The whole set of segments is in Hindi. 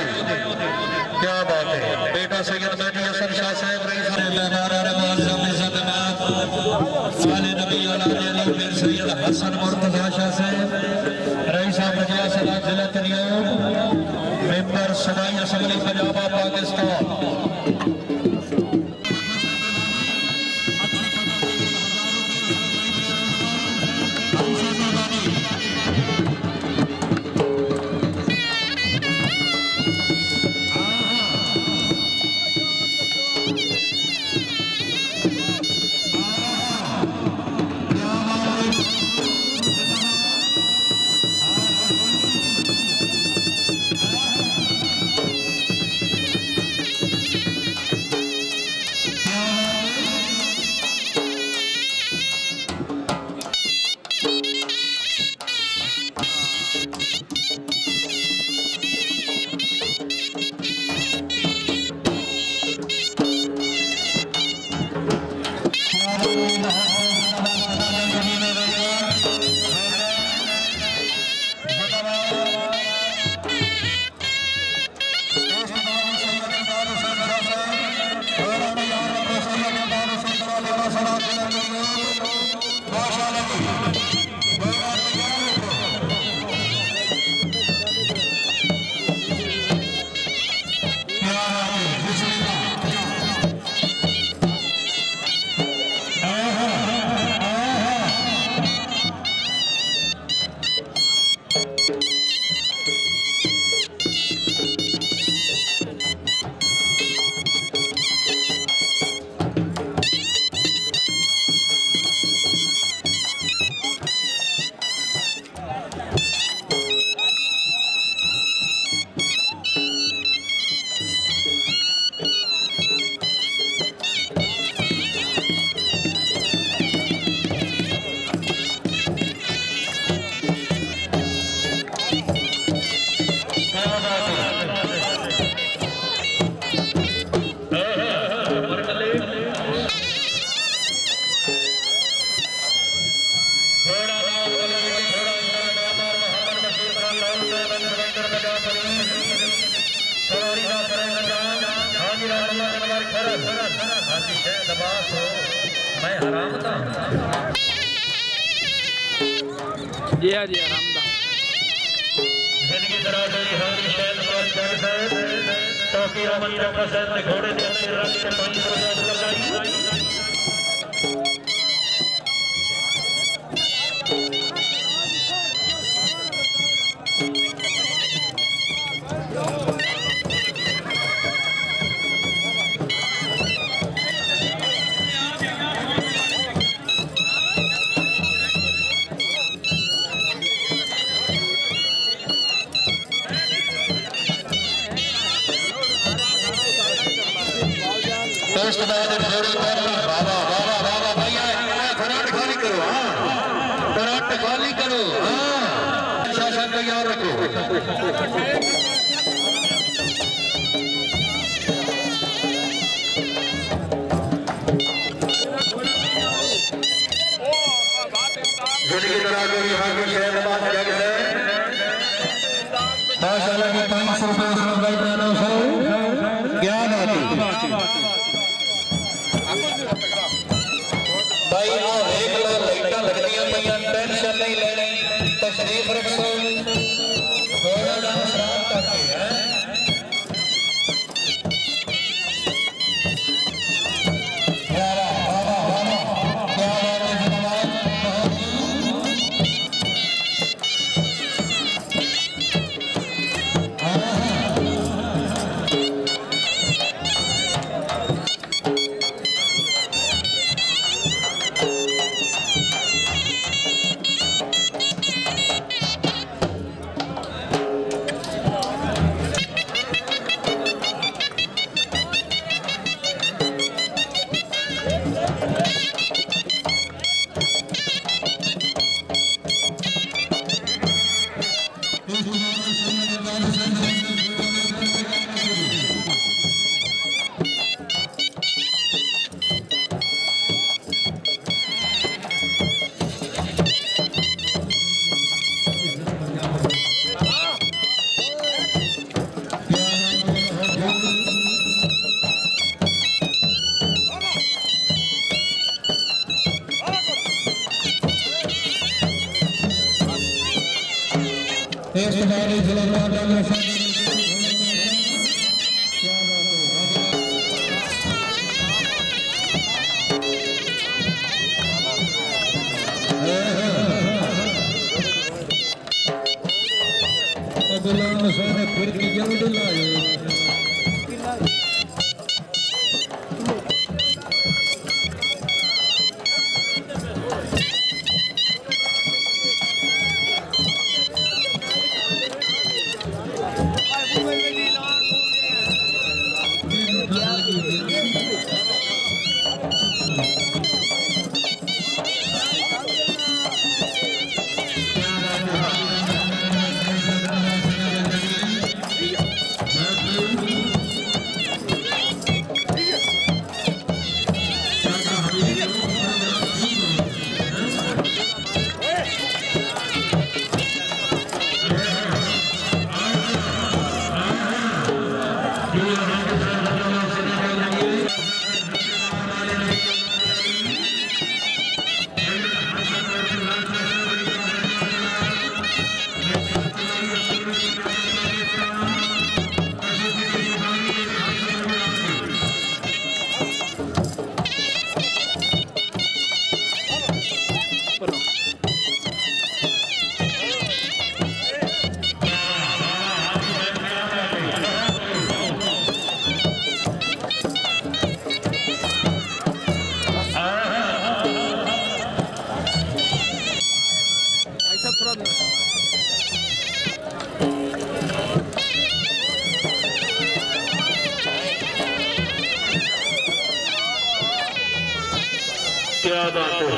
क्या बात है बेटा सैयद मेहदी हसन शाह साहब रईस नबी सैयद हसन मुर्तजा शाह साहब रईस जिला तरियाम मेंबर सूबाई असम्बली पंजाब पाकिस्तान जी हाँ जी आराम दा जिनकी तरह से हाजी शहद और जग से टोपी और बच्चा का शहद घोड़े के अंदर रख के 500 लगाई इस बारी जिला ने फिर की जल्द लाए क्या बात है।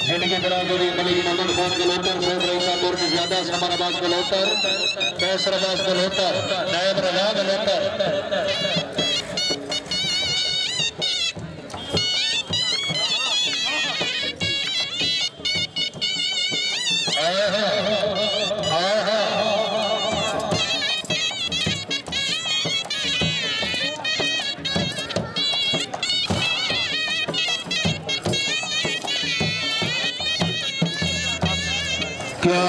जिनके बराबरी मलिक मोहम्मद खान गलोटर सैयद रईसा तुर्क ज्यादा समर अब्बास गलोटर कैसर अब्बास गलोटर नायब रजा गलोटर क्या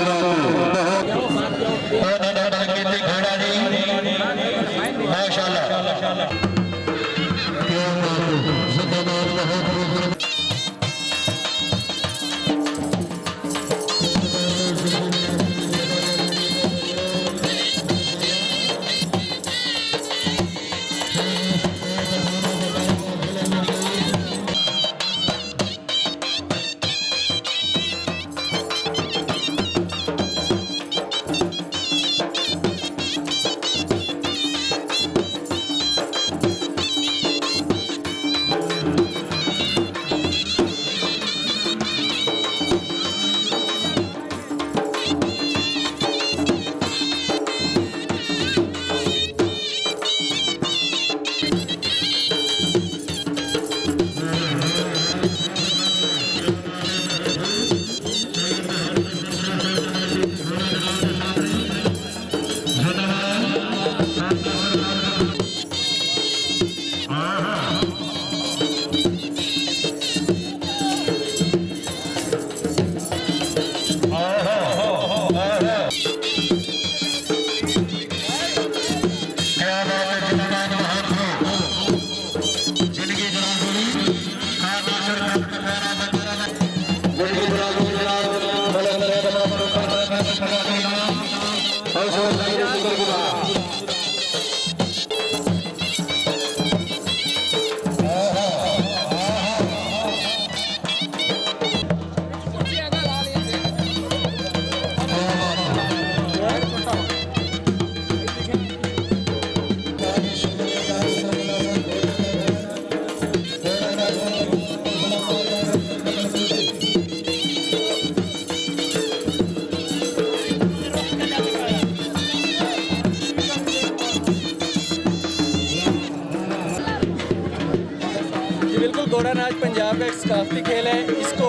घोड़ा नाच पंजाब का एक सकाफती खेल है। इसको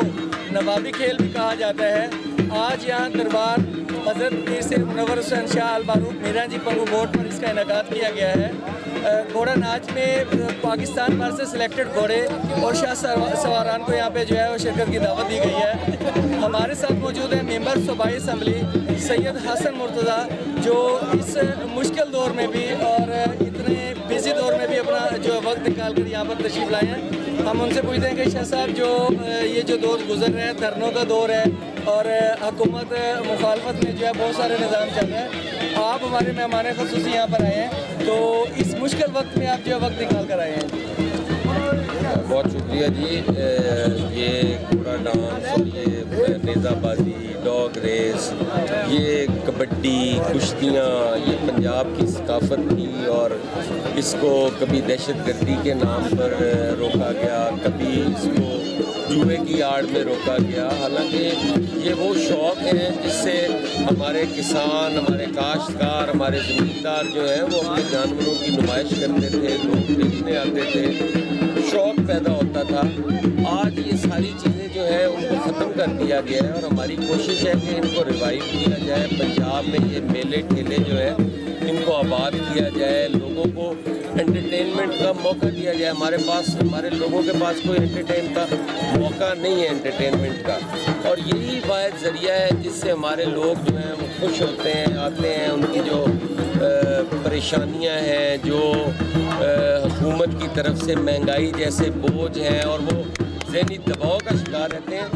नवाबी खेल भी कहा जाता है। आज यहाँ दरबार हज़रत पीर से मुनव्वर हुसैन शाह अलमारूफ मीरान जी पंगोमोर पर इसका इनेकाद किया गया है। घोड़ा नाच में पाकिस्तान भर से सिलेक्टेड घोड़े और शाह सवारान को यहाँ पे जो है वो शिरकत की दावत दी गई है। हमारे साथ मौजूद है मेंबर सूबाई असम्बली सैयद हसन मुर्तज़ा, जो इस मुश्किल दौर में भी और इतने बिजी दौर में भी अपना जो वक्त निकाल कर यहाँ पर तशरीफ़ लाए हैं। हम उनसे पूछते हैं कि शाह साहब, जो ये जो दौर गुजर रहे हैं, धरनों का दौर है और हुकूमत मुखालफत में जो है बहुत सारे निज़ाम चल रहे हैं, आप हमारे मेहमान ख़ुसूसी यहाँ पर आए हैं, तो इस मुश्किल वक्त में आप जो वक्त निकाल कर आए हैं। बहुत शुक्रिया जी। ये घोड़ा डांस और ये नेज़ाबाजी, डॉग रेस, ये कबड्डी, कुश्तियाँ, ये पंजाब की सकाफ़त थी और इसको कभी दहशतगर्दी के नाम पर रोका गया, कभी इसको जुए की आड़ में रोका गया। हालांकि ये वो शौक़ है जिससे हमारे किसान, हमारे काश्तकार, हमारे ज़मींदार जो हैं वो अपने जानवरों की नुमाइश करते थे, लोग देखने आते थे, शौक़ पैदा होता था। आज ये सारी चीज़ें जो है उनको ख़त्म कर दिया गया है और हमारी कोशिश है कि इनको रिवाइव किया जाए। पंजाब में ये मेले ठेले जो है इनको आबाद किया जाए, लोगों को एंटरटेनमेंट का मौका दिया जाए। हमारे लोगों के पास कोई एंटरटेन का मौका नहीं है एंटरटेनमेंट का, और यही वाहिद ज़रिया है जिससे हमारे लोग जो हैं वो खुश होते हैं, आते हैं। उनकी जो परेशानियां हैं, जो हुकूमत की तरफ से महंगाई जैसे बोझ हैं और वो ज़हनी दबाव का शिकार रहते हैं,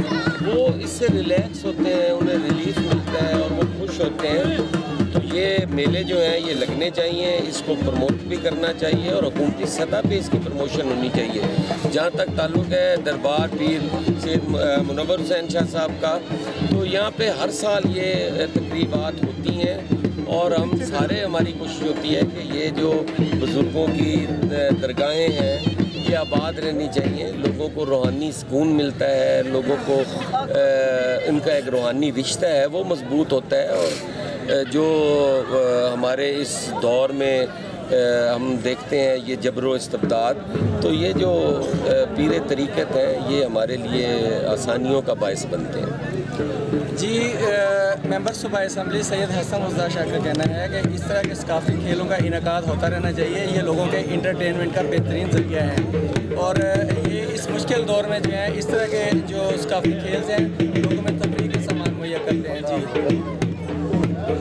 वो इससे रिलैक्स होते हैं, उन्हें रिलीफ मिलता है और वो खुश होते हैं। तो ये मेले जो हैं ये लगने चाहिए, इसको प्रमोट भी करना चाहिए और हुकूमती सतह पे इसकी प्रमोशन होनी चाहिए। जहाँ तक ताल्लुक़ है दरबार पीर से मुनव्वर हुसैन शाह साहब का, तो यहाँ पे हर साल ये तकरीबात होती हैं और हम सारे, हमारी कोशिश होती है कि ये जो बुज़ुर्गों की दरगाहें हैं ये आबाद रहनी चाहिए। लोगों को रूहानी सुकून मिलता है, लोगों को इनका एक रूहानी रिश्ता है वो मजबूत होता है। और जो हमारे इस दौर में हम देखते हैं ये जबरो इस्तबदाद, तो ये जो पीरे तरीक़त है ये हमारे लिए आसानियों का बायस बनते हैं। जी, मेंबर सूबाई असम्बली सैयद हसन मुर्तज़ा शाह का कहना है कि इस तरह के सकाफ़ती खेलों का इनेकाद होता रहना चाहिए, ये लोगों के इंटरटेनमेंट का बेहतरीन ज़रिया है और ये इस मुश्किल दौर में जो है इस तरह के जो सकाफ़ती खेल हैं लोगों में तफरीह का सामान मुहैया करते हैं। जी